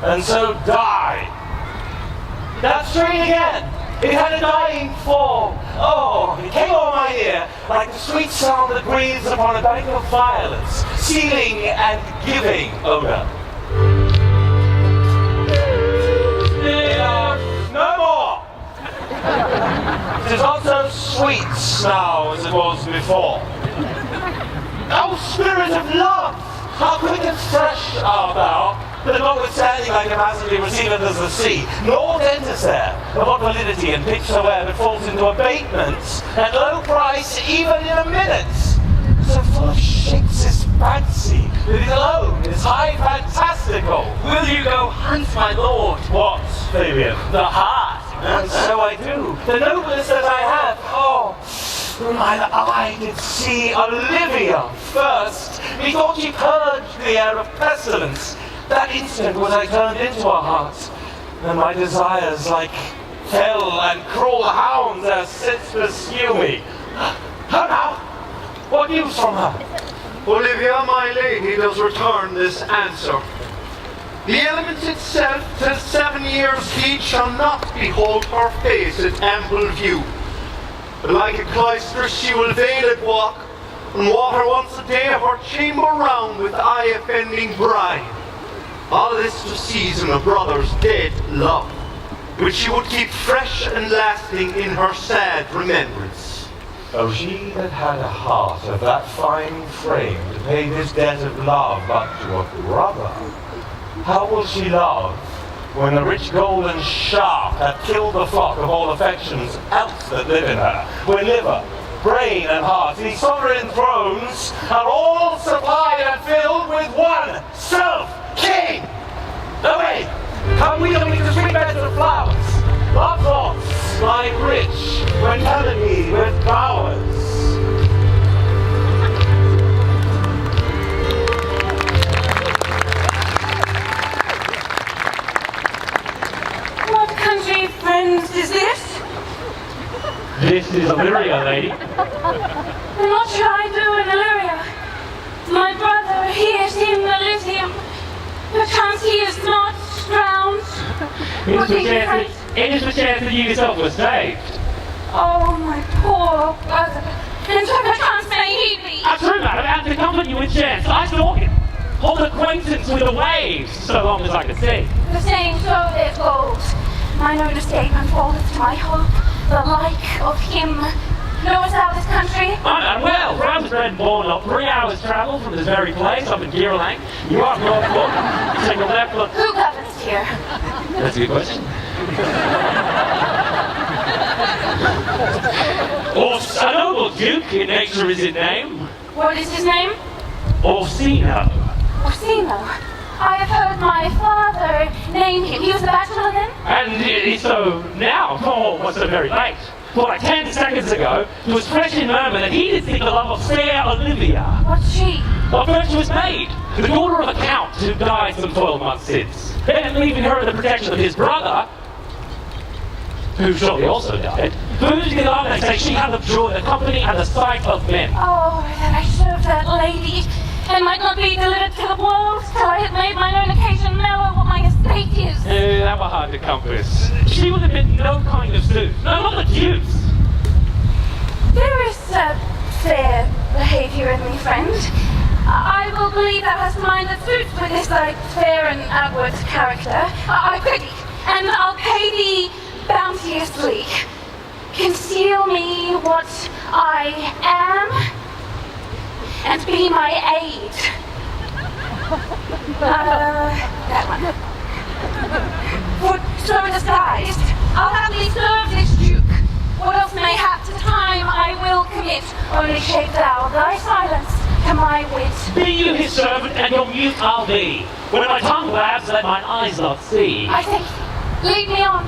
and so died. That string again. It had a dying form. Oh, it came over my ear like the sweet sound that breathes upon a bank of violets, sealing and giving odor. No more. It is not so sweet now as it was before. Oh, spirit of love, how quick and fresh art thou, but notwithstanding thy capacity receiveth as the sea, nor dentist there, of what validity and pitch soever, but falls into abatements, at low price even in a minute. So full of shapes is fancy, that it alone is high fantastical. Will you go hunt, my lord? What, Fabian? The heart. And so I do. The noblest that I have. Oh, mine eye did see Olivia first. Methought she purged the air of pestilence. That instant was I turned into a heart, and my desires like hell and cruel hounds have since pursue me. How now? What news from her? Olivia, my lady, does return this answer. The element itself, till 7 years heed, shall not behold her face at ample view. But like a cloister she will veiled walk, and water once a day her chamber round with eye-offending brine. All this to season a brother's dead love, which she would keep fresh and lasting in her sad remembrance. Oh, she that had a heart of that fine frame to pay this debt of love but to a brother, how will she love when the rich golden shaft hath killed the flock of all affections else that live in her, where liver, brain, and heart, these sovereign thrones, are all supplied and filled with one self-king? No way! Come we only to sweet beds of flowers, love thoughts like rich when melody with bowers. What country, friends, is this? This is Illyria, lady. And what shall I do in Illyria? My brother, he is in Elysium. Perchance he is not drowned. It is the chance that you yourself were saved. Oh, my poor brother. And so perchance may he be. True, madam, and to comfort you with chance, I saw him. Hold acquaintance with the waves, so long as I could see. The same so there goes. Mine own estate unfoldeth to my hope, the like of him. Knowest thou this country? Well, for I was bred and born not 3 hours' travel from this very place up in Geerlang. You are North Look. You take a left look. Who governs here? That's a good question. A noble duke in nature is his name. What is his name? Orsino. Orsino. I have heard my father name him. He was a bachelor then? And so now, what's so very late? For like 10 seconds ago, it was fresh in murmur that he did think the love of fair Olivia. What's she? A virtuous maid, the daughter of a count who died some 12 months since. Then leaving her in the protection of his brother, who shortly also died, who did love and say she had enjoyed the company and the sight of men. Oh, that I served that lady, and might not be delivered to the world till I had made mine own occasion mellow what my estate is. That were hard to compass. She would admit no kind of suit, no, not the deuce. There is fair behaviour in me, friend. I will believe thou hast a mind that suits with this thy fair and outward character. I prithee, and I'll pay thee bounteously. Conceal me what I am, and be my aid. That one. For so disguised, I'll happily serve this duke. What else may hap to time I will commit. Only shape thou thy silence to my wit. Be you his servant, and your mute I'll be. When my tongue blabs, let mine eyes not see. I say, lead me on.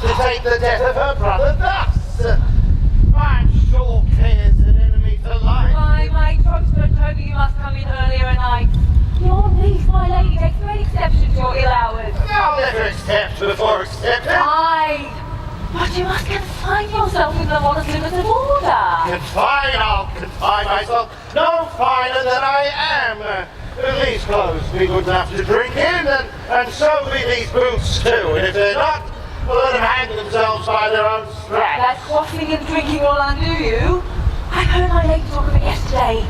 to take the death of her brother thus. I'm sure Claire's an enemy to life. My trustful Toby, you must come in earlier at night. Your niece, my lady, takes great exception to your ill hours. I'll never accept before accepting. Aye, but you must confine yourself in the modest limits of order. Confine, I'll confine myself no finer than I am. These clothes be good enough to drink in, and so be these boots too. And if they're not, well, let them hang themselves by their own straps. That quaffing and drinking will undo you. I heard my lady talk of it yesterday.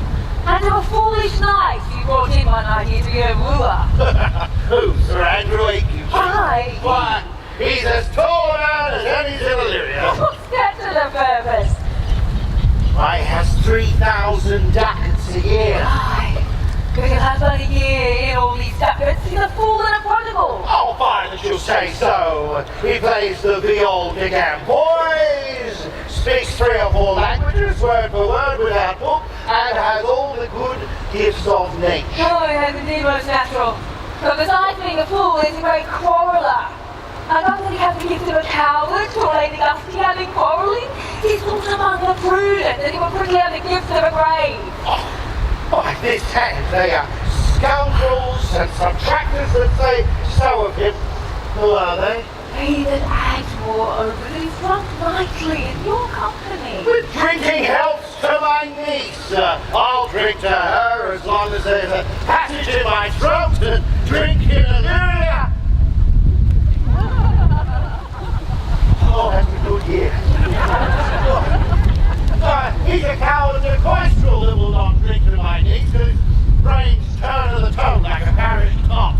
And of a foolish knight you brought in one night here to be a wooer. Who, Sir Andrew Aitken? Aye. Why, he's as tall out as any Illyria. What's that to the purpose? I has 3,000 ducats a year. Aye. Because he'll have but a year in all these ducats. He's a fool and a prodigal. Oh, fine that you say so. He plays the viol de gamboys, speaks 3 or 4 languages, word for word, without book, and has all the good gifts of nature. Oh, he has indeed most natural. But besides being a fool, he's a great quarreller. And not that he has the gift of a coward, or Lady Gusty having quarrelling, he's thought among the prudent, and he will bring out the gifts of a grave. By this hand, they are scoundrels and subtractors that say so of him. Who are they? He that adds moreover that he's drunk nightly in your company. But drinking helps to my niece. I'll drink to her as long as there's a passage in my throat and drink in Illyria. Oh, that's a good year. He's a coward and a coistrel that will not drink to my niece, because his brains turn to the tone like a parish top.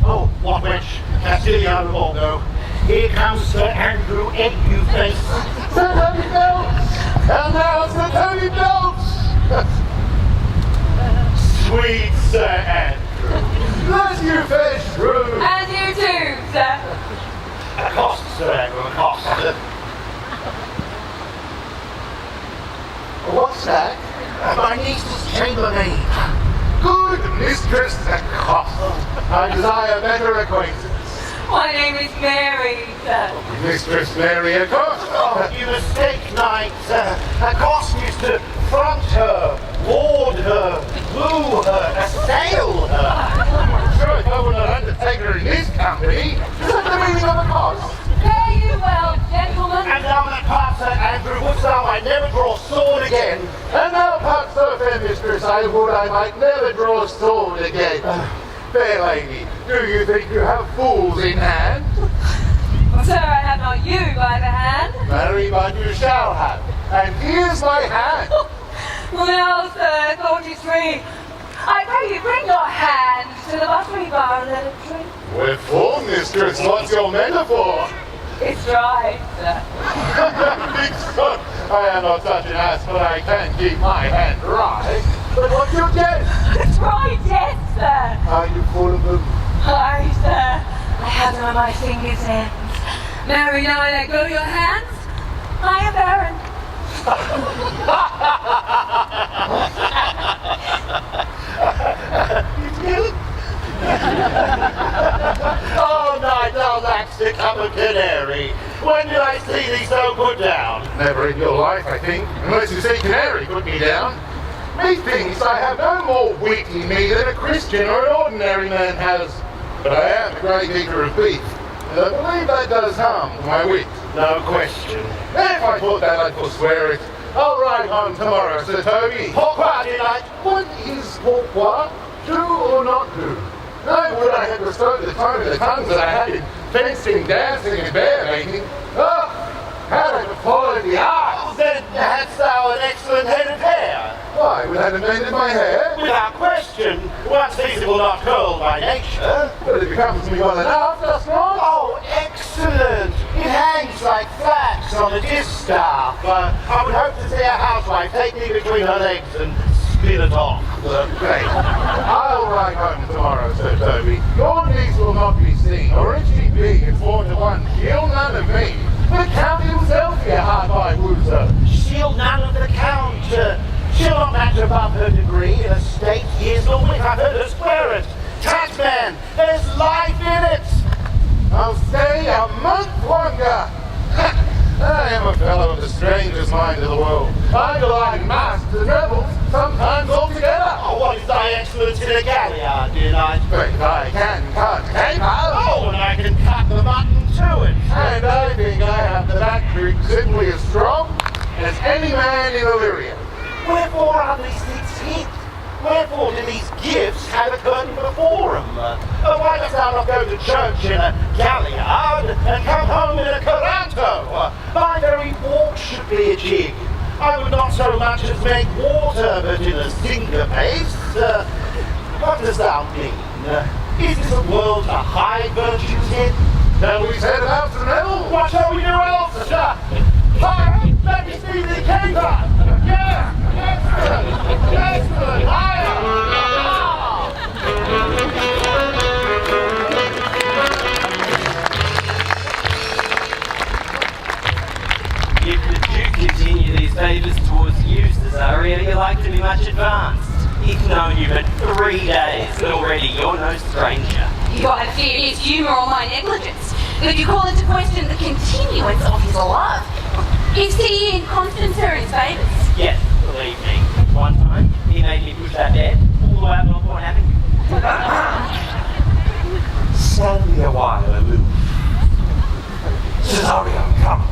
Oh, what wench? Castilian won't go. Here comes Sir Andrew Egg-You-Face. Sir Tony Belts! And now Sir Tony Belts! Sweet Sir Andrew. Bless you, face true. And you too, sir. Accost, Sir Andrew, accost. What's that? My niece's chambermaid. Good Mistress Accost. I desire better acquaintance. My name is Mary, sir. Mistress Mary Accost. Oh, you mistake, knight. Accost used to front her, ward her, woo her, assail her. Sure, if I were not undertake her in this company, is that the meaning of Accost? Fare you well, gentlemen. And now that part, Sir Andrew, wouldst thou I never draw sword again? And now, part so fair mistress, I would I might never draw sword again. Fair lady, do you think you have fools in hand? Well, sir, I have not you by the hand. Marry, but you shall have. And here's my hand. Well, sir, thought is free. I pray you bring your hand to the buttery bar and let it drink. Wherefore, mistress, what's your metaphor? It's dry, sir. Big son, I am not such an ass, but I can keep my hand dry. But what's your jest? Dry death, sir. Are you full of them? Aye, sir. I have them on my fingers' ends. Mary, now I let go your hands. I am barren. Oh, knight, thou lackst a cup of canary. When did I see thee so put down? Never in your life, I think, unless you see canary put me down. Methinks I have no more wit in me than a Christian or an ordinary man has. But I am a great eater of beef, and I believe that does harm to my wit. No question. If I thought that, I'd forswear it. I'll ride home tomorrow, Sir Toby. Pourquoi, dear knight? What is pourquoi? Do or not do? No, would I had bestowed the time of the tongues that I had in fencing, dancing, and bear making. Oh, how I followed the art! Oh, then hadst thou an excellent head of hair? Why, would that have mended my hair? Without question. Once feasible, not curled by nature. But it becomes me well enough, does not? Oh, excellent! It hangs like flax on a distaff. I would hope to see a housewife take me between her legs and spin it off. Great. I'll ride home tomorrow, Sir Toby. Your niece will not be seen, or if she be, in 4 to 1, she'll none of me. The Count himself here hard by woos her. She'll none of the Count. She'll not match above her degree in estate, years, nor wit. I've heard her swear it. Tut, man, there's life in it. I'll stay a month longer. I am a fellow of the strangest mind of the world. I delight in masks and revels, sometimes all together. Oh, what is thy excellence in a galliard, dear knight? But I can cut a caper. Oh, and I can cut the mutton to it. And I think I have the back creek simply as strong as any man in Illyria. Wherefore are these things hid? Wherefore do these gifts have a curtain before them? Why dost thou not go to church in a galliard and come home in a coranto? My very walk should be a jig. I would not so much as make water, but in a single pace. What dost thou mean? Is this a world to hide virtues in? Shall we set about some revel? What shall we do else? Fire! Let me see the caper! Yeah! Excellent! Excellent! Fire! If the Duke continue these favours towards you, Cesario, you're like to be much advanced. He's known you but 3 days, but already you're no stranger. You either fear his humour or my negligence. If you call into question the continuance of his love, is he in Constancer in his favours? Yes, believe me. One time, he made me push that bed all the way up Northbourne Avenue. Stand me a while aloof. Cesario, come.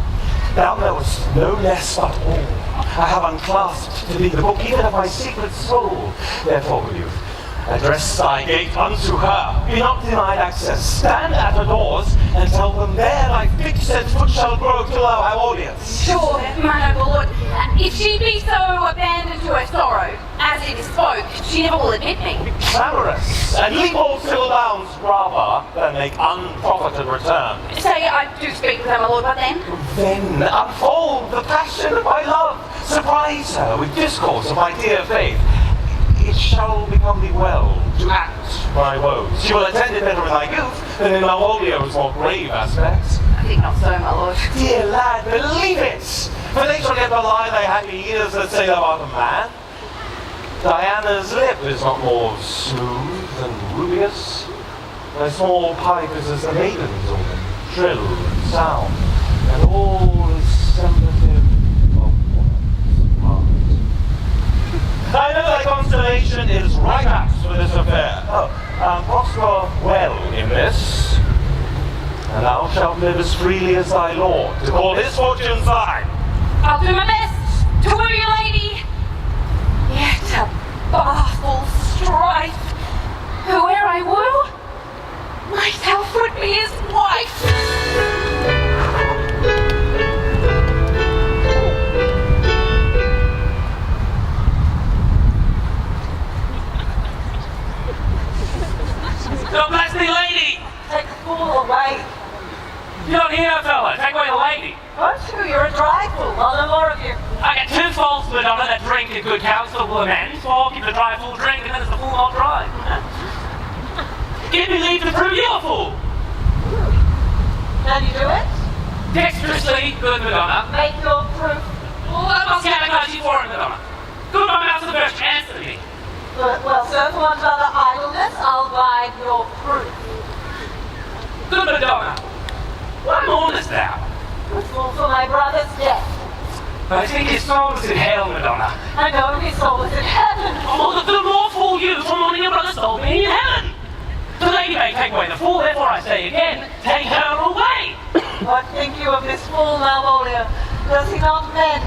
Thou knowest no less but all. I have unclasped to thee the book even of my secret soul. Therefore, good youth, address thy gate unto her. Be not denied access. Stand at her doors and tell them there thy fixed foot shall grow till thou have audience. Sure, my noble lord. If she be so abandoned to her sorrow, as it is spoke, she never will admit me. Clamorous, and leap all civil bounds rather than make unprofited return. Say I do speak with her, my lord, but then? Then unfold the passion of my love. Surprise her with discourse of my dear faith. It shall become thee well to act my woes. She will attend it better in thy youth than in Malvolio's more grave aspects. I think not so, my lord. Dear lad, believe it! For they shall get belie thy happy ears that say thou art a man. Diana's lip is not more smooth than rubious. Thy small pipe is as a maiden's organ, shrill and sound, and all is semblance of woman's heart. I know thy constellation is right apt for this affair. Prosper well in this, and thou shalt live as freely as thy lord, to call his fortunes thine. I'll do my best to woo you, lady. Yet a baffled strife. Whoe'er I woo, might outfoot me his wife. God bless thee, lady! Take the fool away. You don't hear, fella. Take away the lady. Don't you? You're a dry fool. I'll know more of you. I get 2 false Madonna that drink in good counsel will amend, so I'll keep the dry fool drink and then it's the fool not dry. Give me leave to prove you a fool. Can you do it? Dexterously, good Madonna. Make your proof. Well, I must catechize you for it, Madonna. Good my mouth to the first answer me. Well, sir, for want of other idleness, I'll guide your proof. Good Madonna. What mournest thou? The fool for my brother's death. I think his soul is in hell, Madonna. I know his soul is in heaven. Oh, the more fool you for mourning your brother's soul being in heaven. The lady may take away the fool, therefore I say again, take her away. What think you of this fool, Malvolio? Does he not mend?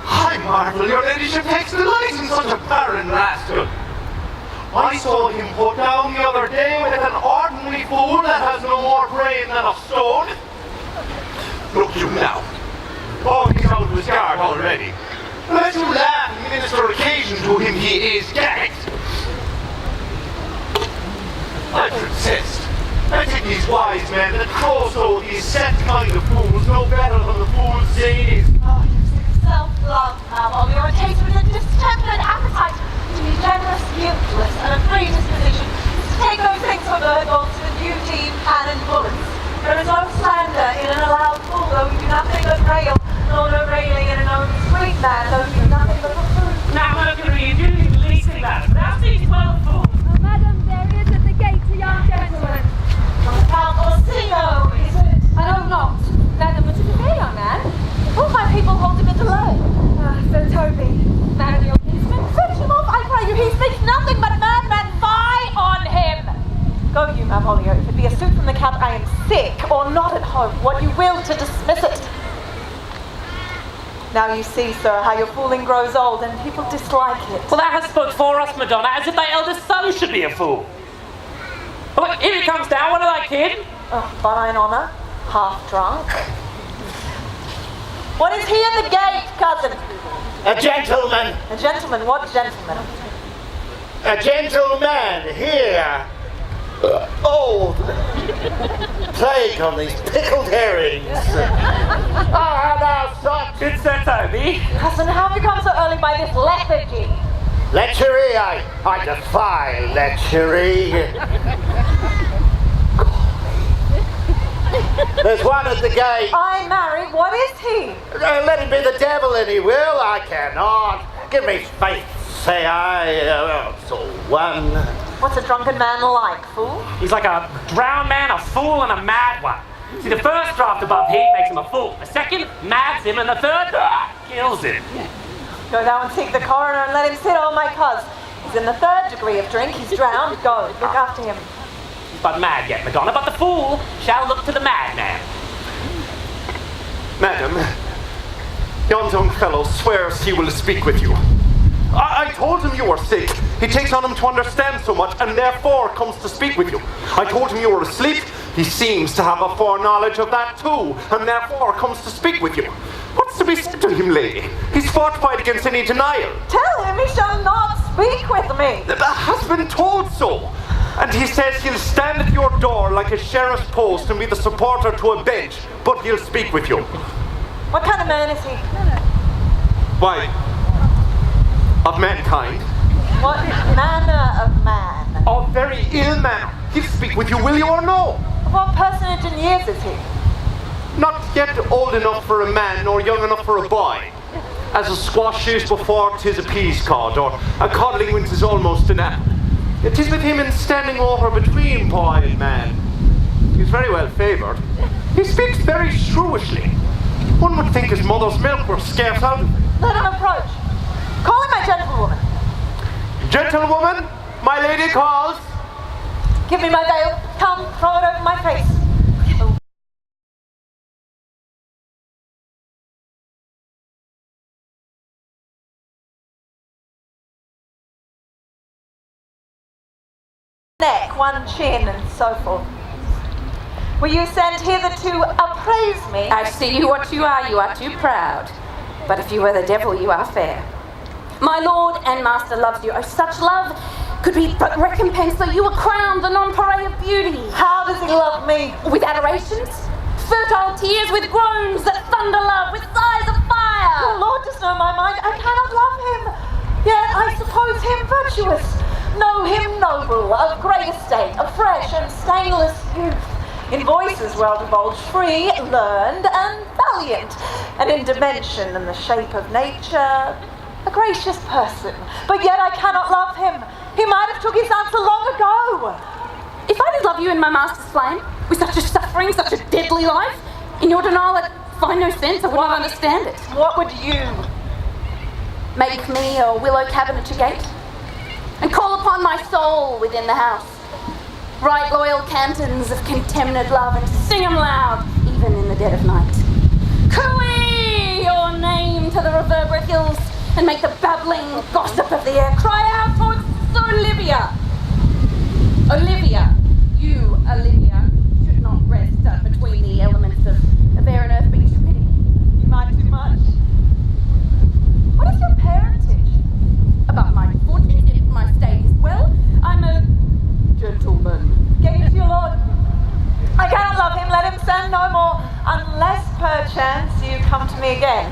I marvel your ladyship takes delight in such a barren rascal. I saw him put down the other day with an ordinary fool that has no more brain than a stone. Look you now. Oh, he's out of his guard already. Let him laugh and minister occasion to him he is gagged. I persist. I think these wise men that crow so these set kind of fools no better than the fools say is. Oh, you sick self-love, Malvolio. It takes with a distempered appetite to be generous, guiltless, and a free disposition. To take those things for bird bolts with duty, cannon, bullets. There is no slander in an allowed fool, though we do nothing but rail, nor no railing in an own street man, though we do nothing but reprove. Now, Mercury, you do the least thing that. Thou seest well, fool. Madam, there is at the gate a young gentleman. From the Count or sea, sick or not at home, what you will to dismiss it. Now you see, sir, how your fooling grows old and people dislike it. Well, thou hast spoke for us, Madonna, as if thy eldest son should be a fool. Well, look, here he comes down, what of thy kid? Oh, thine honour, half drunk. What is he at the gate, cousin? A gentleman. A gentleman? What gentleman? A gentleman here. Old. Plague on these pickled herrings. Ah, thou son. Good Sir Toby. Cousin, how have you come so early by this lethargy? Lechery, I defy lechery. There's one at the gate. I marry, what is he? Let him be the devil and he will. I cannot. Give me faith, say I. So one. What's a drunken man like, fool? He's like a drowned man, a fool, and a mad one. See, the first draft above heat makes him a fool. The second, mads him, and the third, kills him. Go down and seek the coroner and let him sit on my cuz. He's in the 3rd degree of drink, he's drowned. Go, look after him. But mad yet, Madonna, but the fool shall look to the madman. Madam, yon young fellow swears he will speak with you. I told him you were sick. He takes on him to understand so much and therefore comes to speak with you. I told him you were asleep. He seems to have a foreknowledge of that too and therefore comes to speak with you. What's to be said to him, lady? He's fortified against any denial. Tell him he shall not speak with me. Has been told so. And he says he'll stand at your door like a sheriff's post and be the supporter to a bench, but he'll speak with you. What kind of man is he? Why, of mankind. What manner of man? A very ill manner. He'll speak with you, will you or no? Of what personage in years is he? Not yet old enough for a man, nor young enough for a boy. As a squash is before 'tis a peas cod, or a codling when 'tis almost an apple. It is with him in standing over between boy and man. He's very well favoured. He speaks very shrewishly. One would think his mother's milk were scarce out of him. Let him approach. Call him my gentlewoman. Gentlewoman, my lady calls. Give me my veil. Come, throw it over my face. Neck, one chin, and so forth. Were you sent hither to appraise me? I see you what you are too proud. But if you were the devil, you are fair. My lord and master loves you. Oh, such love could be but recompense that you were crowned the nonpareil of beauty. How does he love me? With adorations, fertile tears, with groans that thunder love, with sighs of Your fire. lord does know my mind. I cannot love him. Yet I suppose him virtuous. Know him noble, of great estate, of fresh and stainless youth. In voices well divulged, free, learned, and valiant, and in dimension and the shape of nature, a gracious person. But yet I cannot love him. He might have took his answer long ago. If I did love you in my master's flame, with such a suffering, such a deadly life, in your denial I find no sense, I would not understand it. What would you? Make me a willow cabin at your gate, and call upon my soul within the house. Write loyal cantons of contemned love and sing 'em loud, even in the dead of night. Cooee your name to the reverberate hills, and make the babbling gossip of the air cry out towards Olivia. Olivia, you, Olivia, should not rest between the elements of air and earth, but you should pity. You might too much. What is your parentage? About my fortunes, if my state is well, I'm a gentleman. Give it to your lord. I cannot love him, let him stand no more, unless perchance you come to me again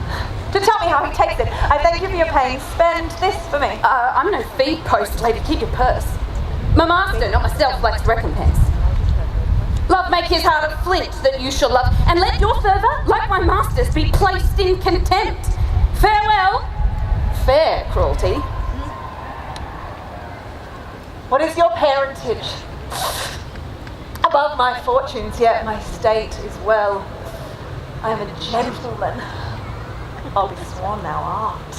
to tell me how he takes it. I thank you for your pains. Spend this for me. I'm no feed post, lady. Keep your purse. My master, not myself, lacks recompense. Love make his heart of flint that you shall love, and let your fervour, like my master's, be placed in contempt. Farewell. Fair cruelty. What is your parentage? Above my fortunes, yet my state is well. I am a gentleman. I'll be sworn thou art.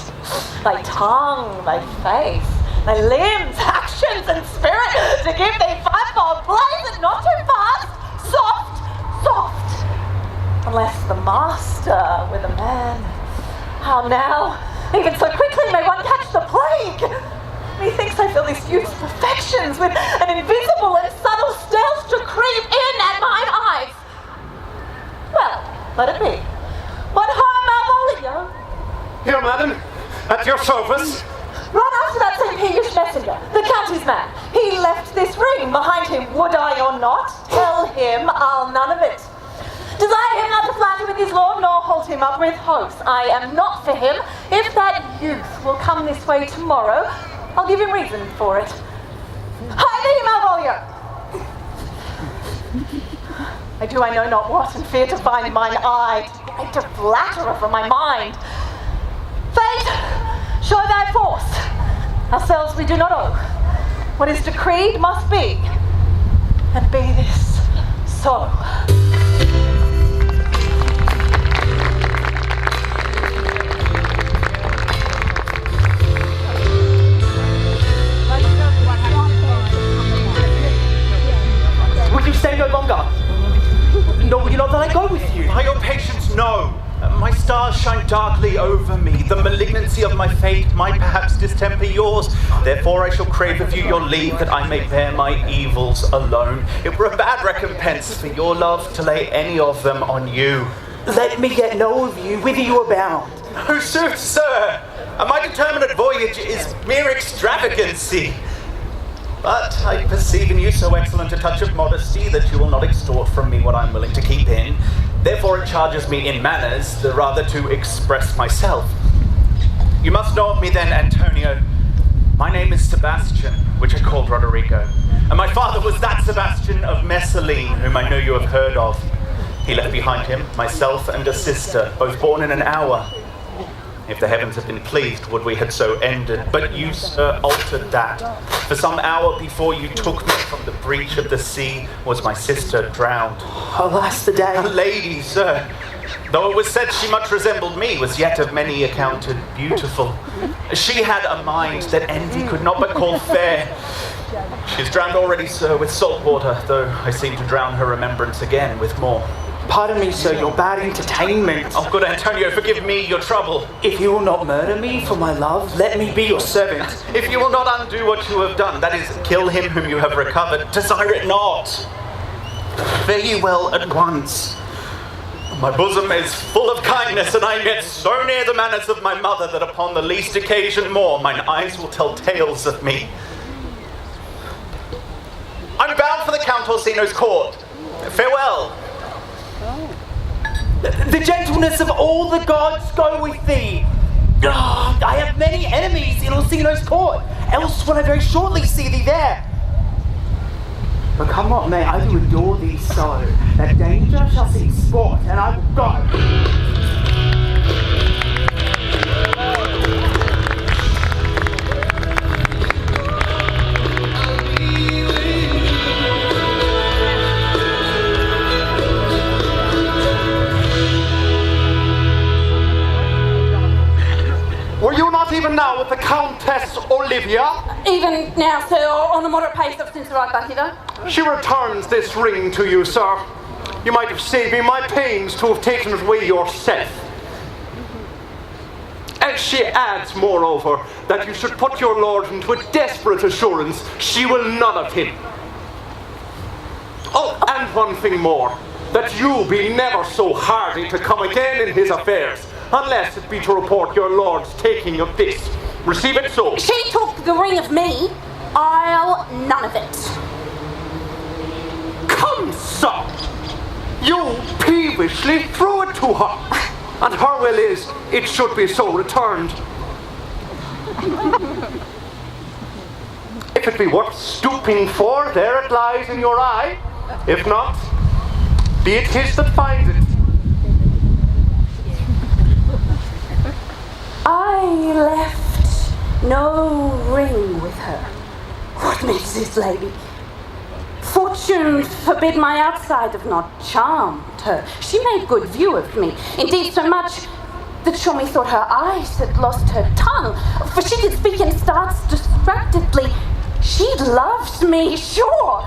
Thy tongue, thy face, thy limbs, actions, and spirit, to give thee fivefold blaze, and not too fast, soft, now. Even so quickly may one catch the plague. Methinks I feel this youth's perfections with an invisible and subtle stealth to creep in at mine eyes. Well, let it be. What harm, Malvolio? Here, madam, at your service. Run after that St. Peter's messenger, the county's man. He left this ring behind him, would I or not? Tell him I'll none of it. Desire him not to flatter with his lord, nor hold him up with hopes. I am not for him. If that youth will come this way tomorrow, I'll give him reason for it. Hide thee, Malvolio! I know not what, and fear to find mine eye, to flatterer from my mind. Fate, show thy force. Ourselves we do not owe. What is decreed must be, and be this so. Will you stay no longer? Nor will you not that I go with you? By your patience, no. My stars shine darkly over me. The malignancy of my fate might perhaps distemper yours. Therefore I shall crave of you your leave that I may bear my evils alone. It were a bad recompense for your love to lay any of them on you. Let me yet know of you, whither you are bound. Oh, sooth, sir, my determinate voyage is mere extravagancy. But I perceive in you so excellent a touch of modesty that you will not extort from me what I'm willing to keep in. Therefore it charges me in manners, the rather to express myself. You must know of me then, Antonio. My name is Sebastian, which I called Roderigo. And my father was that Sebastian of Messaline, whom I know you have heard of. He left behind him myself and a sister, both born in an hour. If the heavens had been pleased, would we had so ended. But you, sir, altered that. For some hour before you took me from the breach of the sea, was my sister drowned. Alas, the day. A lady, sir, though it was said she much resembled me, was yet of many accounted beautiful. She had a mind that envy could not but call fair. She is drowned already, sir, with salt water, though I seem to drown her remembrance again with more. Pardon me, sir, your bad entertainment. Oh, good Antonio, forgive me your trouble. If you will not murder me for my love, let me be your servant. If you will not undo what you have done, that is, kill him whom you have recovered, desire it not. Fare ye well at once. My bosom is full of kindness, and I am yet so near the manners of my mother that upon the least occasion more, mine eyes will tell tales of me. I'm bound for the Count Orsino's court. Farewell. The gentleness of all the gods go with thee. Oh, I have many enemies in Orsino's court, else will I very shortly see thee there. But come what may, I do adore thee so, that danger shall seek sport, and I will go. Were you not even now with the Countess Olivia? Even now, sir, on a moderate pace since arrived back hither. She returns this ring to you, sir. You might have saved me my pains to have taken it away yourself. And she adds, moreover, that you should put your lord into a desperate assurance she will none of him. Oh, and one thing more, that you be never so hardy to come again in his affairs, unless it be to report your lord's taking of this. Receive it so. She took the ring of me. I'll none of it. Come, sir. You peevishly threw it to her. And her will is, it should be so returned. If it be worth stooping for, there it lies in your eye. If not, be it his that finds it. I left no ring with her. What makes this lady? Fortune forbid my outside have not charmed her. She made good view of me. Indeed, so much that sure me thought her eyes had lost her tongue. For she did speak in starts distractedly. She loves me, sure.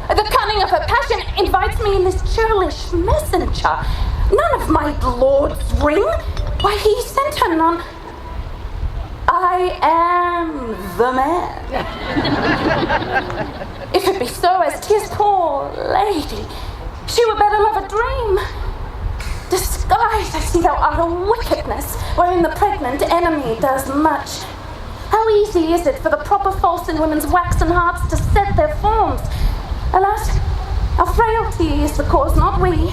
The cunning of her passion invites me in this churlish messenger. None of my lord's ring. Why, he sent her none. I am the man. If it be so as 'tis, poor lady, she were better love a dream. Disguise, I see thou art a wickedness, wherein the pregnant enemy does much. How easy is it for the proper false in women's waxen hearts to set their forms? Alas, our frailty is the cause, not we.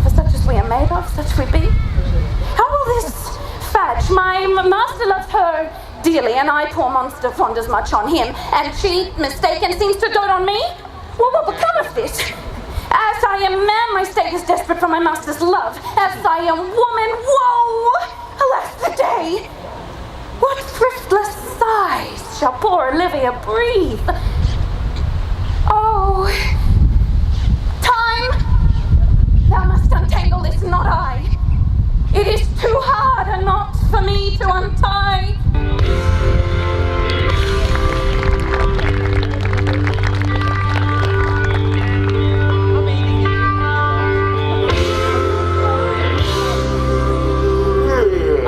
For such as we are made of, such we be. How will this fadge? My master loves her dearly, and I, poor monster, fond as much on him, and she, mistaken, seems to dote on me? What will become of this? As I am man, my state is desperate for my master's love. As I am woman, woe! Alas the day! What thriftless sighs shall poor Olivia breathe? Oh, time! Thou must untangle this, not I. It is too hard a knot for me to untie.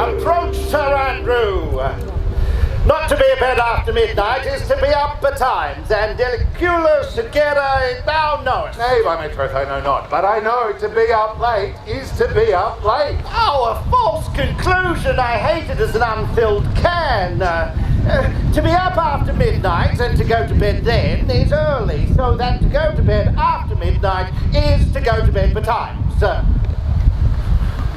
Approach, Sir Andrew. Not to be abed after midnight is to be up betimes, and deliculo segera thou knowest. Nay, by my troth, I know not, but I know to be up late is to be up late. Oh, a false conclusion. I hate it as an unfilled can. To be up after midnight and to go to bed then is early, so that to go to bed after midnight is to go to bed betimes.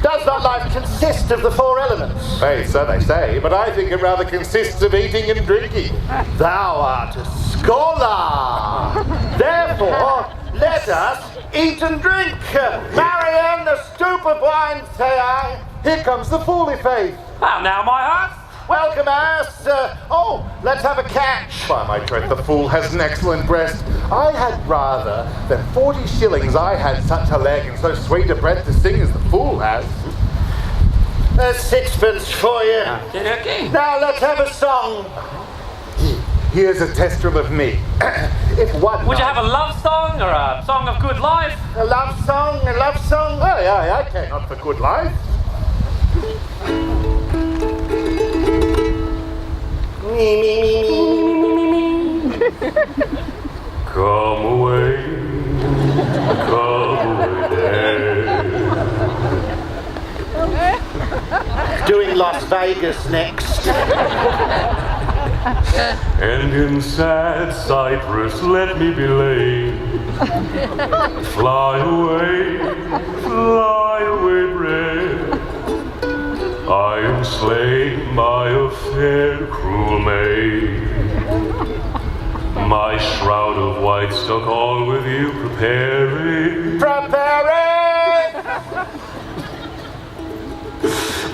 Does not life consist of the four elements? Hey, so they say, but I think it rather consists of eating and drinking. Thou art a scholar. Therefore, let us eat and drink. Marianne, a stoop of wine, say I. Here comes the Fooly Faith. How now, my heart? Welcome, ass. Let's have a catch. By my troth, the fool has an excellent breast. I had rather than 40 shillings I had such a leg and so sweet a breath to sing as the fool has. A sixpence for you. Okay. Now let's have a song. Here's a testrum of me. If one Would you have a love song or a song of good life? A love song, a love song. Aye, I care not for good life. Me, me, me, me, me, me, me. Come away there. Doing Las Vegas next. And in sad Cyprus let me be laid. Fly away, bread. I am slain by a fair, cruel maid. My shroud of white stuck all with you preparing.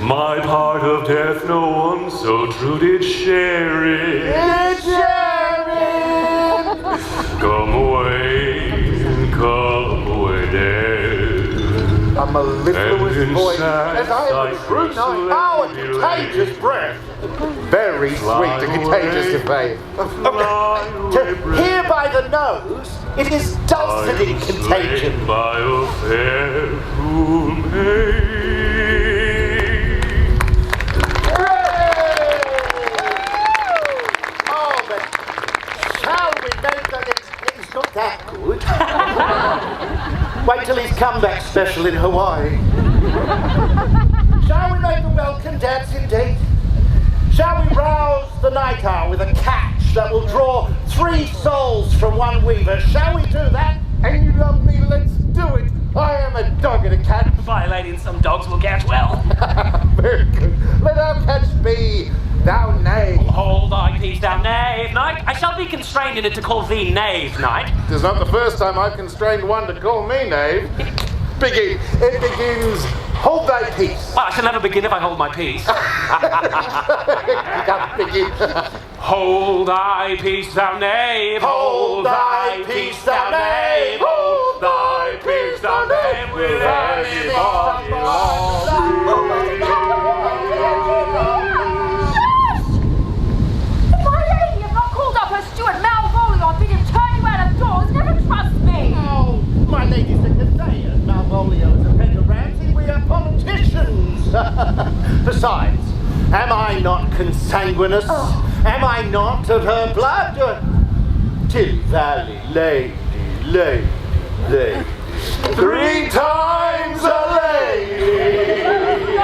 My part of death no one so true did share it. Come away, dead. A mellifluous voice, as I am a true knight. Oh, a contagious breath. Very sweet and contagious to faith. To hear by the nose, it is dulcet in contagion. By a fair, cruel maid. Oh, but shall we make that it's not that good? Wait till his comeback special in Hawaii. Shall we make the welcome dance indeed? Shall we rouse the night owl with a catch that will draw 3 souls from one weaver? Shall we do that? And you love me, let's do it. I am a dog and a cat. Violating some dogs will get well. Very good. Let our catch be thou knave. Hold thy peace, thou knave knight. I shall be constrained in it to call thee knave knight. Tis not the first time I've constrained one to call me knave. Begin. It begins, hold thy peace. Well, I shall never begin if I hold my peace. Begin. Hold thy peace, thou knave. Hold thy peace, thou knave. Hold thy peace, thou knave. With anybody If my lady had not called up her steward Malvolio and bid him turn you out of doors, never trust me! Oh, my lady's the conveyor. Malvolio is a Pedro Ramsey. We are politicians. The consanguineous. Am I not of her blood? Tilly Valley, lady. 3 times a lady. I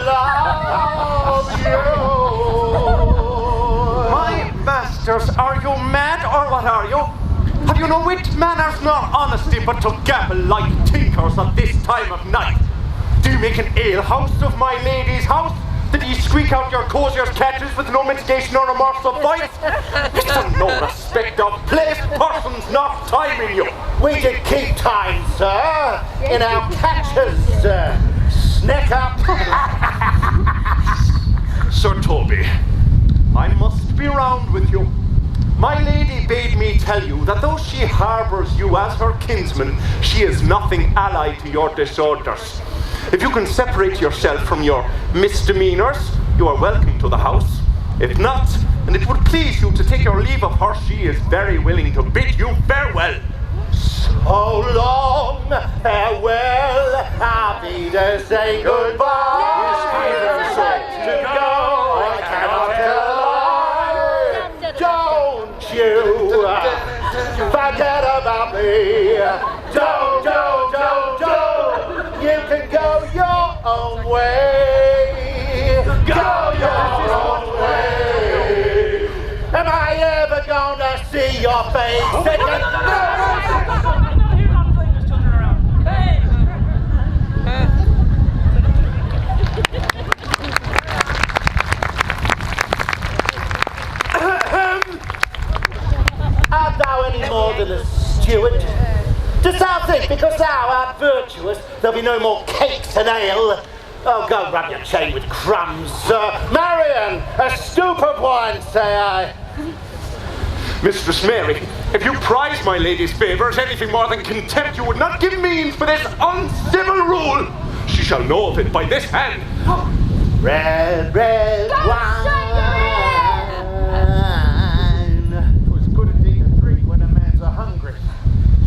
love you. My masters, are you mad or what are you? Have you no wit, manners, nor honesty, but to gabble like tinkers at this time of night? Do you make an alehouse of my lady's house? Did ye squeak out your cosier's catches with no mitigation or remorse of voice? It's a no respect of place, persons not timing you. We did keep time, sir, in our catches. Snack up. Sir Toby, I must be round with you. My lady bade me tell you that though she harbours you as her kinsman, she is nothing allied to your disorders. If you can separate yourself from your misdemeanours, you are welcome to the house. If not, and it would please you to take your leave of her, she is very willing to bid you farewell. So long, farewell, happy to say goodbye. To go, I cannot tell a lie. Don't you forget about me. Don't. You can go your own way. Go your own way. Am I ever gonna see your face again? Art thou any more than a steward? Dost thou think because thou art virtuous there'll be no more cakes and ale? Oh, go rub your chain with crumbs. Marion, a stoop of wine, say I. Mistress Mary, if you prize my lady's favour as anything more than contempt, you would not give means for this uncivil rule. She shall know of it by this hand. Red wine. 'Twas good indeed to drink when a man's a-hungry.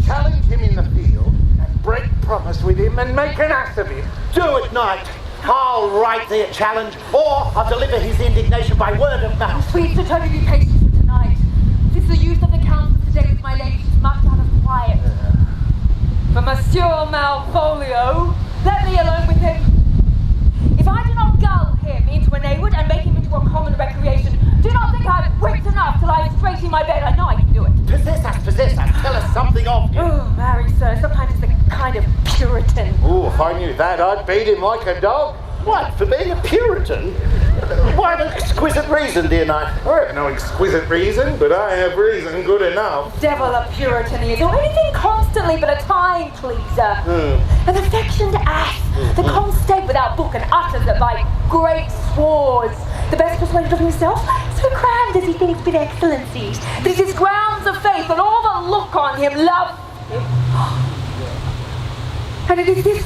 Challenge him in the field and break promise with him and make an ass of him. Do it, knight. I'll write thee a challenge, or I'll deliver his indignation by word of mouth. Sweet Sir Toby, be patient for tonight. Since the use of the counsel today with my lady is much out of quiet. For Monsieur Malvolio, let me alone with him. If I do not gull him into an A-wood and make him into a common recreation, do not think I have wits enough to lie straight in my bed. I know I can do it. Possess us. Tell us something of you. Oh, marry, sir, sometimes it's a kind of Puritan. Oh, if I knew that, I'd beat him like a dog. What, for being a Puritan? Why an exquisite reason, dear knight? I have no exquisite reason, but I have reason good enough. Devil a Puritan he is, or anything constantly but a time pleaser. An affectioned ass that can't stay without book and utters it by great swords. The best persuaded of himself, so crammed as he thinks with excellencies, that it is grounds of faith and all that look on him love him. And it is this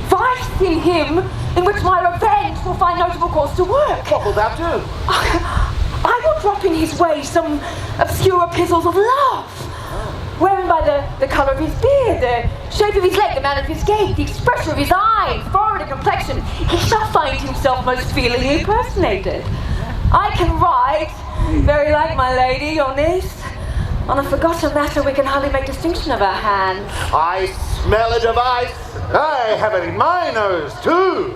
vice in him in which my revenge will find notable cause to work. What will thou do? I will drop in his way some obscure epistles of love, wherein by the colour of his beard, the shape of his leg, the manner of his gait, the expression of his eyes, forehead and complexion, he shall find himself most feelingly impersonated. I can write, very like my lady, your niece. On a forgotten matter, we can hardly make distinction of our hands. I smell a device. I have it in my nose, too.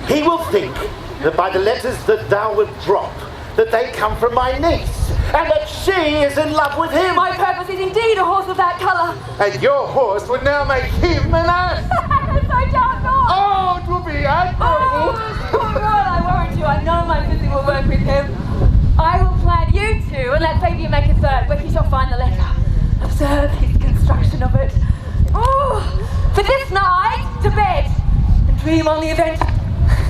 He will think that by the letters that thou wilt drop, that they come from my niece, and that she is in love with him. My purpose is indeed a horse of that colour. And your horse would now make him an ass. I doubt not. Oh, it will be admirable. Well, I warrant you, I know my physic will work with him. I will plan you two, and let Fabian make a third, where he shall find the letter. Observe his construction of it. Oh, for this night, to bed, and dream on the event.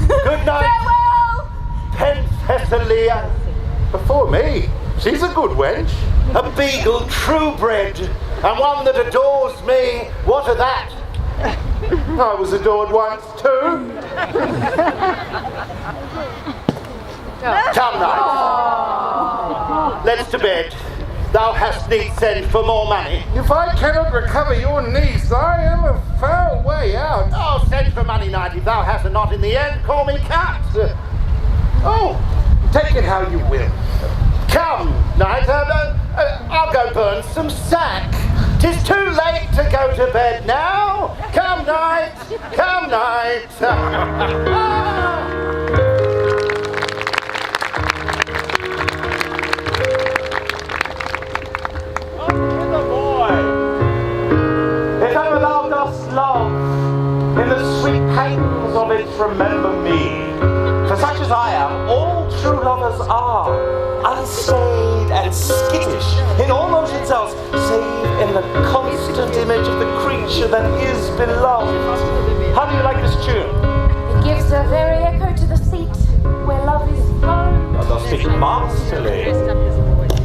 Good night. Farewell! Penthesilea. Before me, she's a good wench. A beagle true bred, and one that adores me. What of that? I was adored once, too. Come, knight. Let's to bed. Thou hast need send for more money. If I cannot recover your niece, I am a foul way out. Oh, send for money, knight. If thou hast not in the end, call me cat. Oh, take it how you will. Come, Knight, I'll go burn some sack. 'Tis too late to go to bed now. Come, Knight, come, Knight. If ever thou dost love, in the sweet pangs of it remember me. For such as I am, all true lovers are, unstaid and skittish in all motions else, save in the constant image of the creature that is beloved. How do you like this tune? It gives a very echo to the seat where love is flown. Thou speak masterly.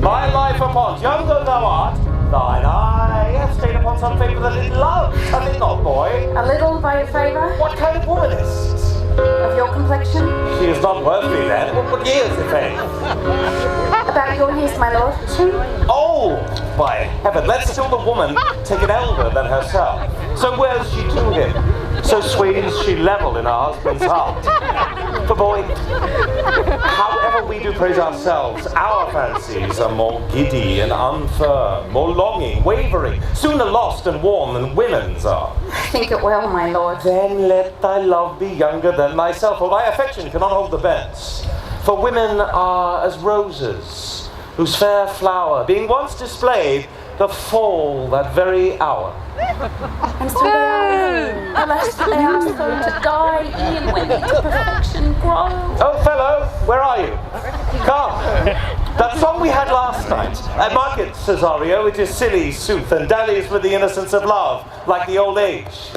My life upon, young though thou art, thine eye hath stayed upon some favour that it loves, hath it not, boy? A little by your favour. What kind of woman is it? Of your complexion. She is not worthy then. What years, if any? About your years, my lord. 2. Oh, by heaven, let still the woman take an elder than herself. So wears she to him, so swings she level in her husband's heart. For boy, however we do praise ourselves, our fancies are more giddy and unfirm, more longing, wavering, sooner lost and warm than women's are. Think it well, my lord. Then let thy love be younger than thyself, for thy affection cannot hold the bents. For women are as roses, whose fair flower, being once displayed, doth fall that very hour. And so they are, alas, they are so to die in when they to perfection grow. Oh, fellow, where are you? Come. That song we had last night. Mark it, Cesario, it is silly, sooth, and dallies with the innocence of love, like the old age.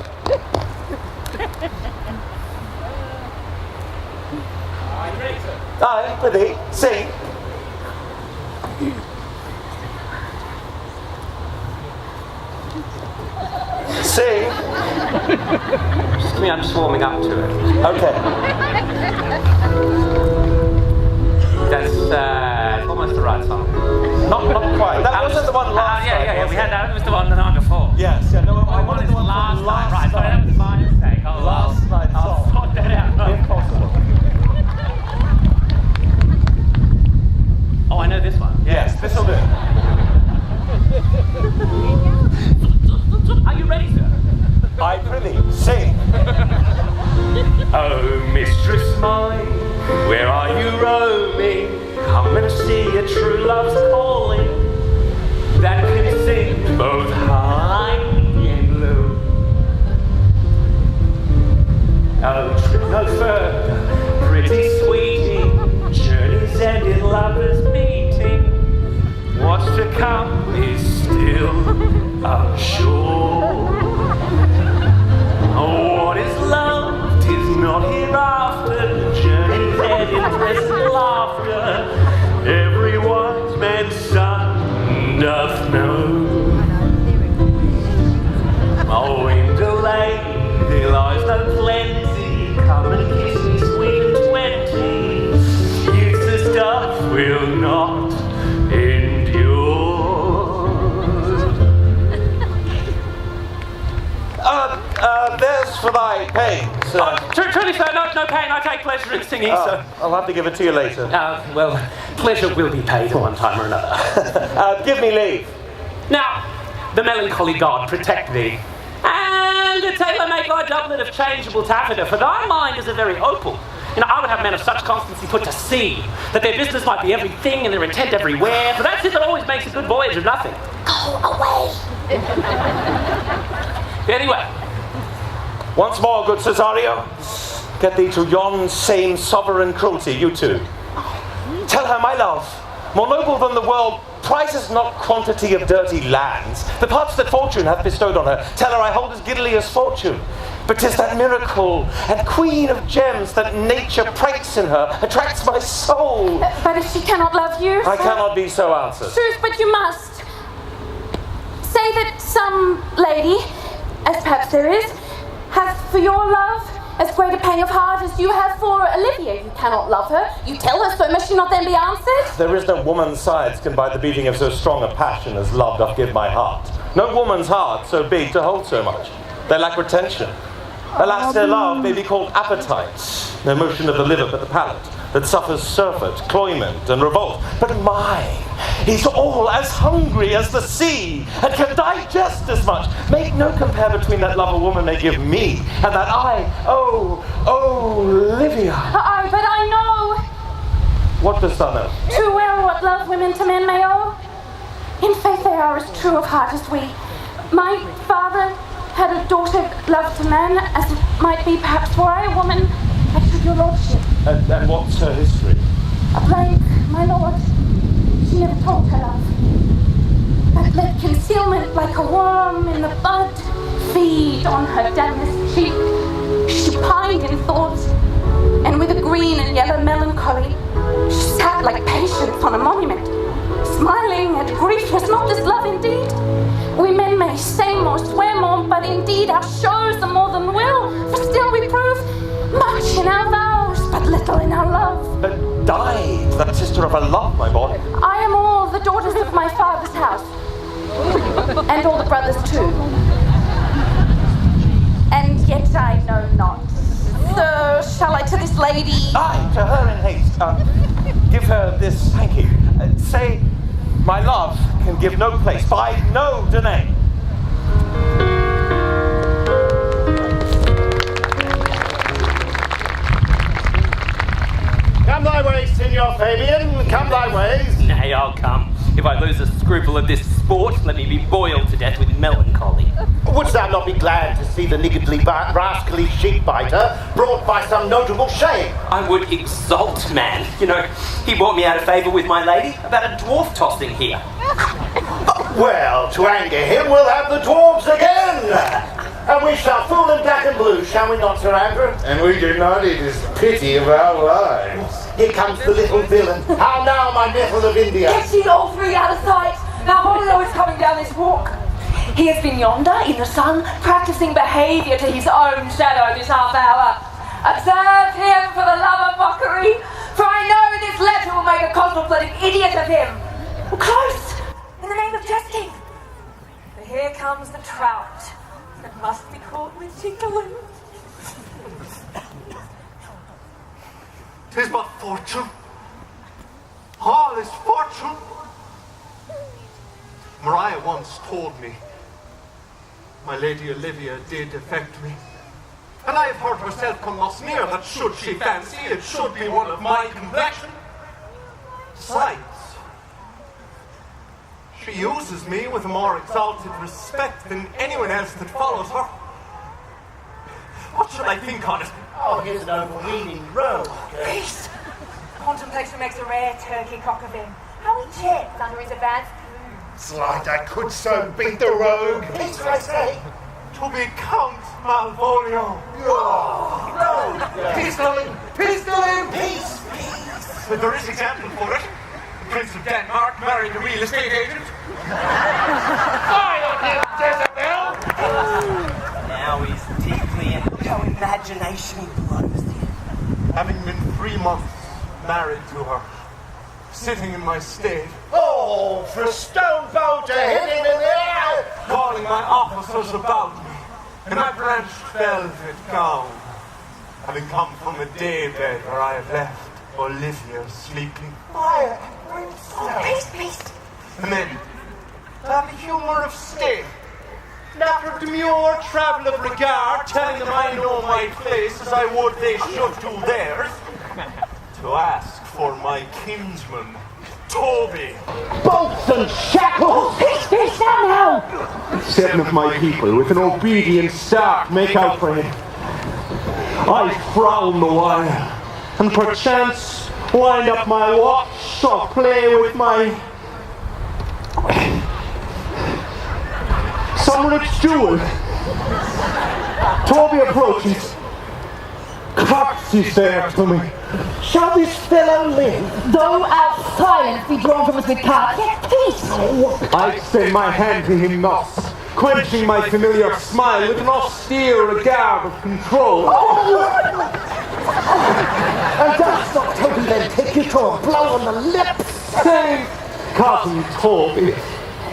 Aye, prithee, sing. Sing. Just me, I'm just warming up to it. Okay. That's almost the right song. Not quite. That wasn't the one last night. Yeah. was We it? had that was the one the night before. Yes, yeah, no, I wanted the one last from night. last Right, so that was my mistake. Last night's I'll song. sort that out. Impossible. Oh, I know this one. Yes, this'll do. Are you ready, sir? I prithee, sing. Oh, mistress mine, where are you roaming? Come and see a true love's calling that can sing both high and low. Oh, trip no further, pretty sweeting, journeys end in lovers meeting. What's to come is still unsure. Oh, what is loved is not hereafter. Journeys end in present laughter. Every wise man's son doth know. Oh, in delay there lies no plenty. Come and kiss me, sweet and 20. Youth's stuff will not endure. There's for thy pains. Truly, sir, no pain. I take pleasure in singing, so. I'll have to give it to you later. Well, pleasure will be paid at one time or another. Give me leave. Now, the melancholy god protect thee. And a tailor make thy doublet of changeable taffeta, for thy mind is a very opal. You know, I would have men of such constancy put to sea, that their business might be everything and their intent everywhere, for that's it that always makes a good voyage of nothing. Go away. Anyway, Once more, good Cesario, get thee to yon same sovereign cruelty, you two. Tell her, my love, more noble than the world, prizes not quantity of dirty lands, the parts that fortune hath bestowed on her. Tell her I hold as giddily as fortune, but 'tis that miracle and queen of gems that nature pranks in her, attracts my soul. But if she cannot love you, I cannot be so answered. truth, but you must. Say that some lady, as perhaps there is, hath for your love as great a pang of heart as you have for Olivia. You cannot love her. You tell her so, must she not then be answered? There is no woman's sides can bide the beating of so strong a passion as love doth give my heart. No woman's heart so big to hold so much. They lack retention. Alas, their love may be called appetite, no motion of the liver but the palate. that suffers surfeit, cloyment, and revolt. But mine is all as hungry as the sea, and can digest as much. Make no compare between that love a woman may give me, and that oh, Olivia. Aye, but I know What dost thou know? too well what love women to men may owe. In faith they are as true of heart as we. My father had a daughter loved to man, as it might be perhaps were I a woman, I should your lordship. And what's her history? A blank, my lord. She never told her love. But let concealment like a worm in the bud feed on her damask cheek. She pined in thought, and with a green and yellow melancholy, she sat like patience on a monument, smiling at grief. Was not this love indeed? We men may say more, swear more, but indeed our shows are more than will. For still we prove much in our vows, but little in our love. Died that sister of her love, my boy. I am all the daughters of my father's house, and all the brothers too. And yet I know not. So shall I to this lady? Aye, to her in haste. Give her this hanky. Say, my love can give no place, by no delay. Come thy ways, Signor Fabian, come thy ways. Nay, I'll come. If I lose a scruple of this sport, let me be boiled to death with melancholy. Wouldst thou not be glad to see the niggardly rascally sheep-biter brought by some notable shame? I would exult, man. You know, he brought me out of favour with my lady about a dwarf tossing here. Well, to anger him, we'll have the dwarves again. And we shall fool in black and blue, shall we not, Sir Andrew? And we do not, it is the pity of our lives. Here comes the little villain. How now, my nettle of India? Get ye all three out of sight. Now Molyneux is coming down this walk. He has been yonder in the sun, practicing behaviour to his own shadow this half hour. Observe him for the love of mockery, for I know this letter will make a contemplative idiot of him. Close, in the name of jesting. For here comes the trout that must be caught with tinkling. 'Tis but fortune. All is fortune. Maria once told me my Lady Olivia did affect me. And I have heard herself come most near that should she fancy it should be one of my complexion. Besides, she uses me with a more exalted respect than anyone else that follows her. What should I think on it? Oh, here's an overweening rogue. Peace! Contemplation makes a rare turkey cock of him. How he chirps under his advanced plumes. Slight, I could so beat the rogue. Peace, I say. To be Count Malvolio. Pistol him! Pistol him! Peace! But there is example for it. The Prince of Denmark married a real estate agent. Fire on him, Jezebel! Now he's deeply in your imagination blows him. Having been 3 months married to her, sitting in my state, Oh, for a stone bow to hit him in the eye! calling my officers about me, in my branched velvet gown, having come from a daybed where I have left Olivia sleeping. Fire! Peace! And then, to have the humour of state, and after demure travel of regard, telling them I know my place as I would they should do theirs, to ask for my kinsman, Toby. Bolts and shackles! Peace now! 7 of my people with an obedient staff make out for him. I frown the while, and perchance wind up my watch or play with my some rich jewel. Toby approaches, curtsies there to me. Shall this fellow live? Though our silence be drawn from us with cards, yet peace! I extend my hand to him thus, quenching my familiar smile with an austere regard of control. And does not Toby then take you to a blow on the lips? Say, cousin Toby,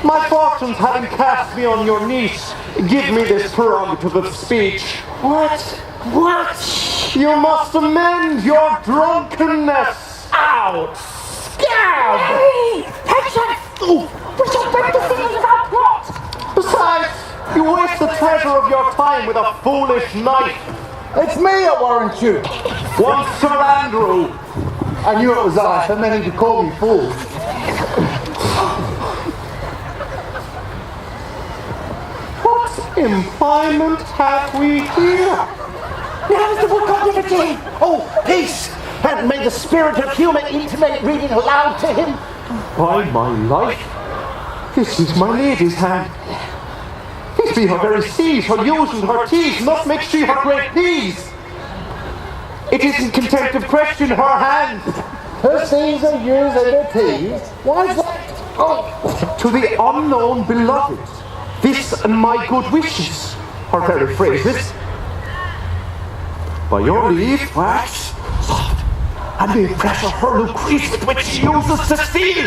my fortunes having cast me on your niece, give me this prerogative of speech. What? You must amend your drunkenness. Out! Scab! Hey! Patience! We shall break the seals of our plot! Besides, you waste the treasure of your time with a foolish knife. It's me, I warrant you. Once Sir Andrew. I knew it was I, for many to call me fool. What employment have we here? Now is the book of liberty! Oh, peace! And may the spirit of humour intimate reading aloud to him. By my life, this is my lady's hand. These be her very C's, her U's and her T's, must make she her great P's. It isn't contempt of question her hand. Her C's are U's and her T's? Why is that? Oh. To the unknown beloved, this and my good wishes, her very phrases. By your leave, wax, soft, and the pressure her Lucrece with which she uses to steal.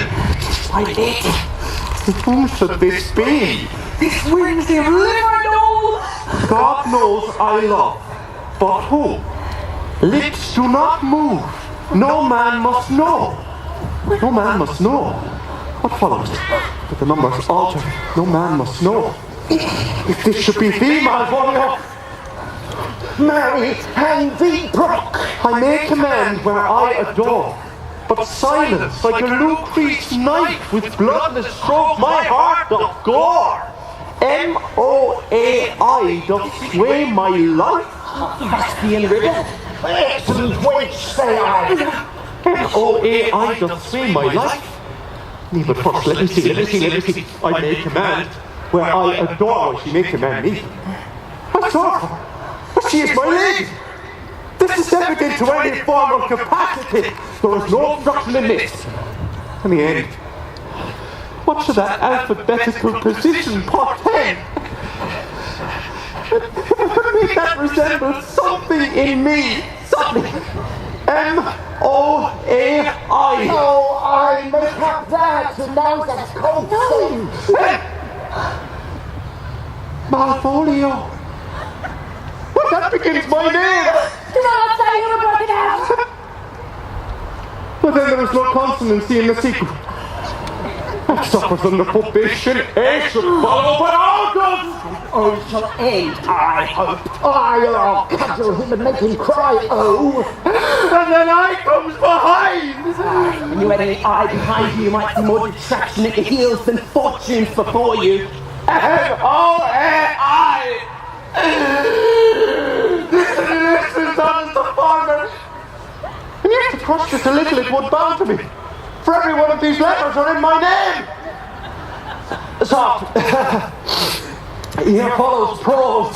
My lady, to whom should this be? This whimsy of liver and all! God knows I love, but who? Lips do not move. No man must know. No man must know. What follows? That the numbers alter. No man must know. If this should be thee, Malvolio, Marry and thee, Brock! I may command where I adore, but silence like a Lucrece knife with bloodless stroke my heart doth gore. M-O-A-I doth sway my life. Caspian riddle? Excellent wench, say I! M-O-A-I doth sway my life. Nay, but first, let me see. I may command where I adore what she may command me. I saw her. But she is my lady. This is evident to any form of capacity. There is no obstruction in this. In the end, what should that alphabetical position portend? Make that resemble something in me. Something. M-O-A-I. Oh, I make up that, and now that's cold thing. Malvolio. Well, that begins my name. Do not say you were broken out! But then there is no consonancy in the sequel. That suffers under probation. A should follow, but all good. Oh, shall end, I hope. I'll cudgel him and make him cry, oh. And then I comes behind. When you had any eye behind you, you might see more detraction at your heels than fortunes before you. M-O-A-I. This is honest the farmer. And yet to trust just a little it would bow to me. For every one of these letters are in my name. Soft. Here follows prose.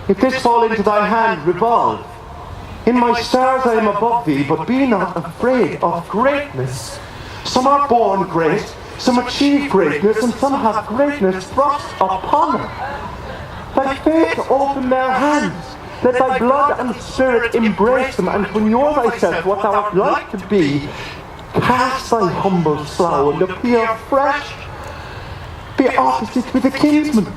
If this fall into thy hand, revolve. In my stars I am above thee, but be not afraid of greatness. Some are born great, some achieve greatness, and some have greatness thrust upon them. Thy faith open their hands. Let thy blood and spirit embrace them, and when you're thyself what thou art like to be, cast thy humble slough and appear fresh. Be opposite with a kinsman,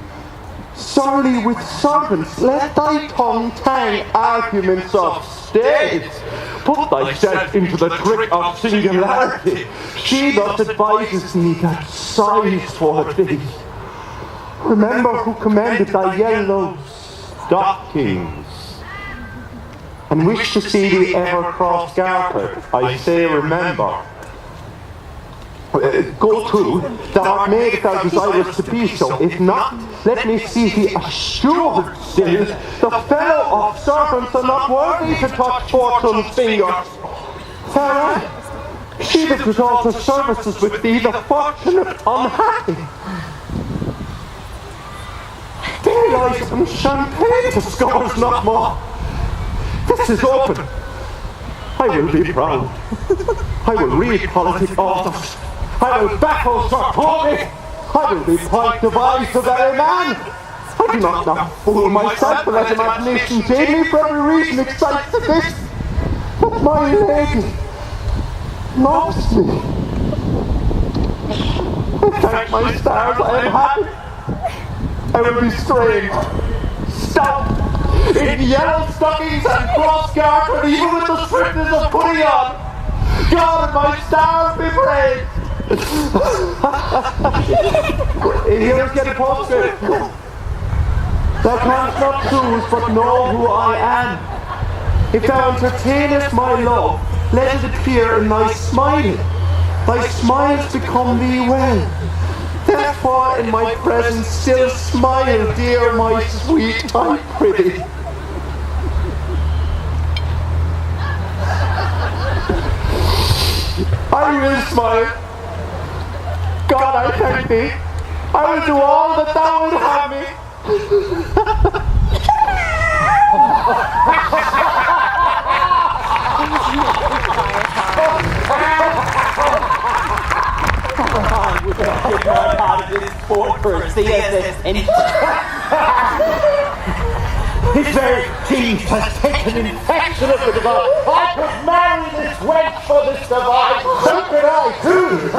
sorely with servants. Let thy tongue tang arguments of state. Put thyself into the trick of singularity. She thus advises me that sighs for thee. Remember who commanded thy yellow stockings, and wish to see thee ever cross-gartered. I say remember. Go to, thou art made if thou desirest to be so. If not, let me see thee assured still. The fellow of servants are not worthy to touch fortune's fingers. Sarah, she that resolves her services with thee, the fortunate unhappy. There lies some champagne to scores not more. This is open. I will be proud. I will read politic authors. I will baffle Sartori. I will be point devised the very man. I do not now fool myself, but let imagination aid me for every reason excites to this. But my lady loves me. I thank my stars I am happy. I will be strange, stout, in yellow stockings and cross-gartered, even with the swiftness of putting on. God and my stars be praised. Here is getting postscript. Thou canst not choose but know who I am. If thou entertainest my love, let it appear in thy smiling. Thy smiles become thee well. Therefore in my presence still smile, dear my sweet, I prithee. I will smile. God, I thank thee. I will do all that thou wilt have me. His very teeth has taken infection of the divine. I could marry this wench for this divine. So could I too.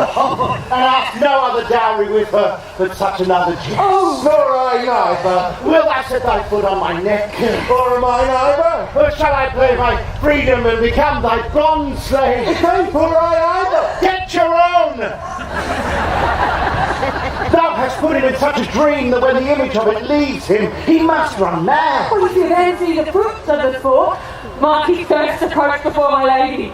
And ask no other dowry with her but such another gem. Oh, nor I neither. Will thou set thy foot on my neck? Or mine either? Or shall I play my freedom and become thy bond slave? Or I either? Get your own! Thou hast put him in such a dream that when the image of it leaves him, he must run mad. Well, if you then see the fruits of the thought, mark his first approach before my lady.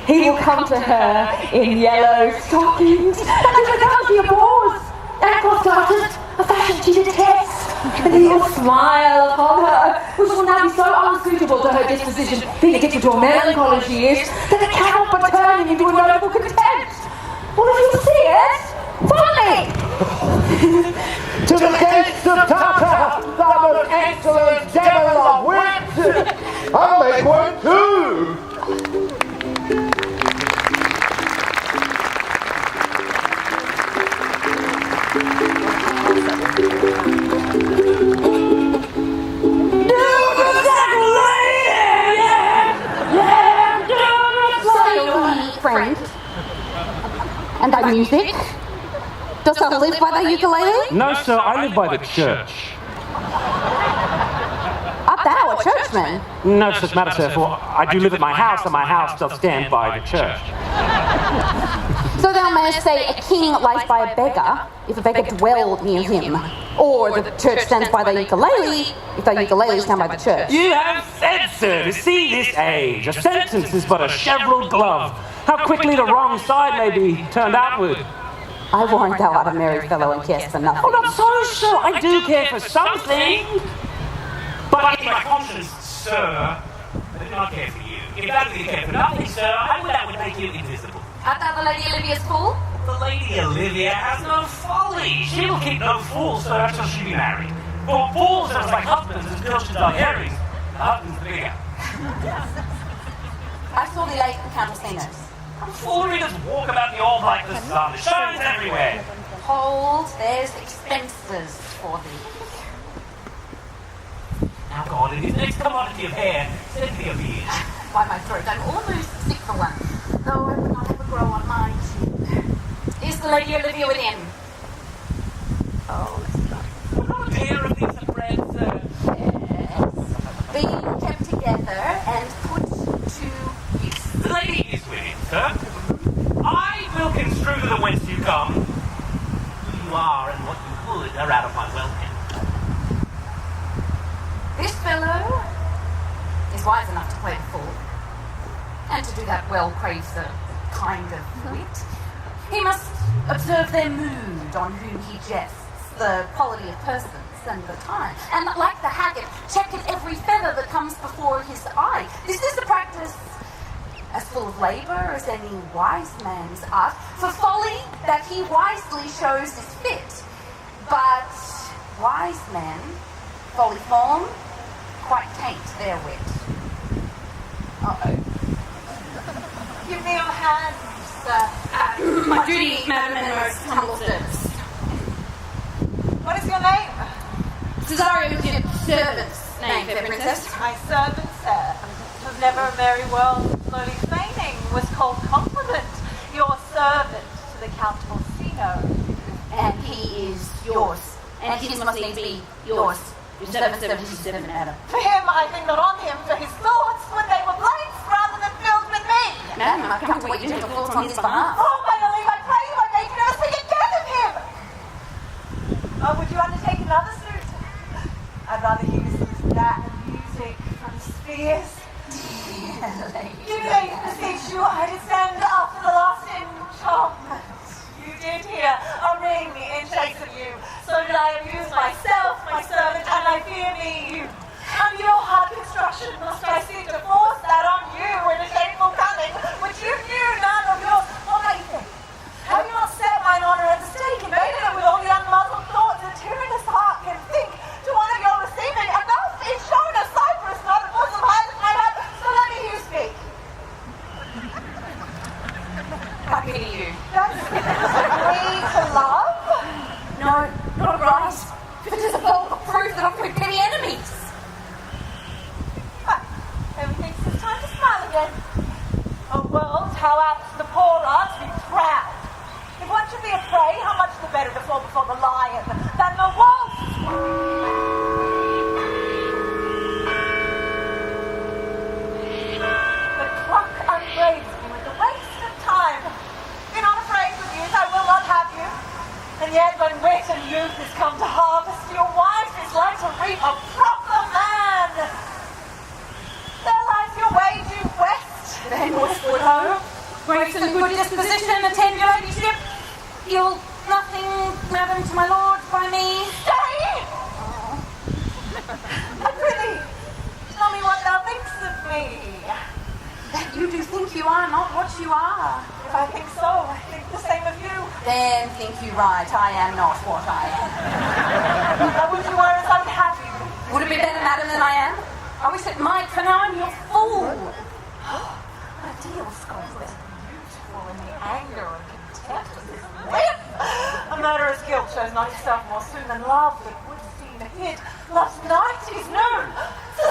He will come to her in yellow stockings, and in the county of paws, and cross-gartered, a fashion she detests, and he will smile upon her, which will now be so unsuitable to her disposition, being addicted to a melancholy she is, that it cannot but turn him into a noble contempt. Well, if you see it, follow me! To the gates of Tata, thou most excellent devil of wit! I'll make one too! Friend, and thy music? Dost thou live by thy ukulele? No, sir, I live by the church. Art thou a churchman? No such matter, sir, for I do live at my house, and my house does stand by the church. So thou mayest say a king lies by a beggar, if a beggar dwell near him. Or the church stands by thy ukulele, if thy ukulele stand by the church. You have said, sir, to see this age, a sentence is but a chevrilled glove. How quickly the wrong side may be turned outward. I warrant thou art a merry fellow and carest for nothing. Oh, not so, sir. I do care for something. But in my conscience, sir, I do not care for you. If that were you care for nothing, sir, that would make you invisible. Art thou the Lady Olivia's fool? The Lady Olivia has no folly. She will keep no fool, sir, till she be married. For fools are like husbands and girls should die herrings. The husband's the bigger. I saw thee late at the Countess Thanos. Foolery does walk about the orb like the sun. It shines everywhere. Hold, there's expenses for thee. Now, God, in his next commodity of hair, send me a beard. By my throat, I'm almost sick for one, though I would not ever grow on my cheek. Is the Lady Olivia within? Oh, let's not. We're not a pair of these friends, sir. Yes. Being kept together and put to use. The lady is within, sir. I will construe the whence you come. Who you are and what you would are out of my welcome. This fellow is wise enough to play the fool, and to do that well craves a kind of wit. He must observe their mood on whom he jests, the quality of persons and the time, and like the haggard, check at every feather that comes before his eye. This is a practice as full of labour as any wise man's art, for folly that he wisely shows is fit. But wise men, folly form, quite taint their wit. Uh-oh. Give me your hand, sir. My duty, madam, and most humble service. What is your name? Cesario is your servant's name, fair princess. My servant, sir. It was never a merry world, slowly feigning, was called compliment. Your servant to the Count Orsino. And he is yours. And his must needs be yours. You're 777, Adam. For him, I think not on him, for his thoughts when they were blanks rather than filled with me. Madam, I've come to what you do for thoughts on his behalf. Oh, my Olive, I pray you, I beg you never speak again of him. Oh, would you undertake another suit? I'd rather use that music from Spheres. Dearly beseech you, I descend after the last enchantment. You did hear a ring in chase of you, so did I abuse myself, my servant, and I fear me, you. Under your hard construction must I seek to force that on you in a shameful cunning, which you knew none of yours. What do you think? Have you not set mine honour at the stake, invaded it with all the unmuzzled thoughts a tyrannous heart can think to one of your receiving? Enough is shown of Cyprus, not a bosom high as my head, so let me hear you speak. I pity you. That's me to love? No, not right. If it is a vulgar proof that I could pity enemies. Everything seems time to smile again. Oh, world, how apt the poor are to be proud. If one should be afraid, how much the better to fall before the lion than the wolf. The clock upgrades me with a waste of time. Be not afraid with youth, I will not have you. And yet when wit and youth has come to harvest, your wife is like to reap a proper man. There lies your way due west. Then westward ho. Grace and good disposition attend your ladyship. You'll nothing, madam, to my lord, by me. Stay! I prithee, tell me what thou thinkst of me. That you do think you are not what you are. If I think so, I think the same of you. Then think you right, I am not what I am. I wish you were as I would have you. Would it be better, madam, than I am? I wish it might, for now I'm your fool. My dear Scotland is beautiful in the anger and contempt of this whip. A murderer's guilt shows not itself more soon than love that would seem hid. Love's night is noon. So